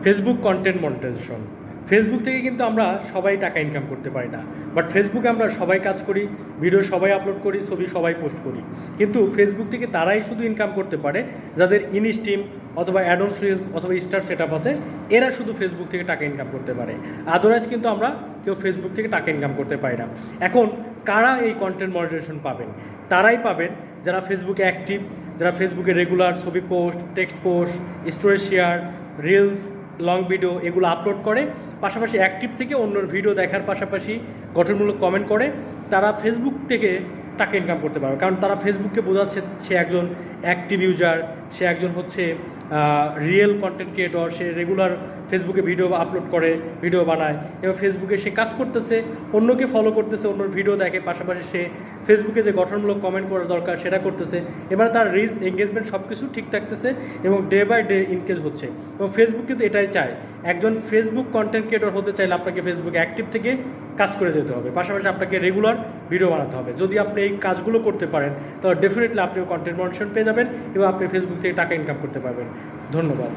Facebook content monetization. Facebook থেকে কিন্তু আমরা সবাই টাকা ইনকাম করতে পারি না, বাট ফেসবুকে আমরা সবাই কাজ করি, ভিডিও সবাই আপলোড করি, ছবি সবাই পোস্ট করি। কিন্তু ফেসবুক থেকে তারাই শুধু ইনকাম করতে পারে যাদের ইনস্টিম অথবা অ্যাডন্স রিলস অথবা স্টার সেট আপ আছে, এরা শুধু ফেসবুক থেকে টাকা ইনকাম করতে পারে। আদারওয়াইজ কিন্তু আমরা কেউ ফেসবুক থেকে টাকা ইনকাম করতে পারি না। এখন কারা এই কন্টেন্ট মনিটাইজেশন পাবেন? তারাই পাবেন যারা ফেসবুকে অ্যাক্টিভ, যারা ফেসবুকে রেগুলার ছবি post, text post, story share, reels, long video এগুলো আপলোড করে, পাশাপাশি অ্যাক্টিভ থেকে অন্যর ভিডিও দেখার পাশাপাশি গঠনমূলক কমেন্ট করে, তারা ফেসবুক থেকে টাকা ইনকাম করতে পারবে। কারণ তারা ফেসবুককে বোঝাচ্ছে সে একজন অ্যাক্টিভ ইউজার, সে একজন হচ্ছে রিয়েল কন্টেন্ট ক্রিয়েটর, সে রেগুলার ফেসবুকে ভিডিও আপলোড করে, ভিডিও বানায় এবং ফেসবুকে সে কাজ করতেছে, অন্যকে ফলো করতেছে, অন্যর ভিডিও দেখে, পাশাপাশি সে ফেসবুকে যে গঠনমূলক কমেন্ট করা দরকার সেটা করতেছে। এবার তার রিচ, এঙ্গেজমেন্ট সব কিছু ঠিক থাকতেছে এবং ডে বাই ডে ইনক্রিজ হচ্ছে। এবং ফেসবুক কিন্তু এটাই চায়, একজন ফেসবুক কন্টেন্ট ক্রিয়েটর হতে চাইলে আপনাকে ফেসবুকে অ্যাক্টিভ থেকে কাজ করে যেতে হবে, পাশাপাশি আপনাকে রেগুলার ভিডিও বানাতে হবে। যদি আপনি এই কাজগুলো করতে পারেন তাহলে ডেফিনেটলি আপনিও কন্টেন্ট মনিটাইজেশন পেয়ে যাবেন এবং আপনি ফেসবুক থেকে টাকা ইনকাম করতে পারবেন। ধন্যবাদ।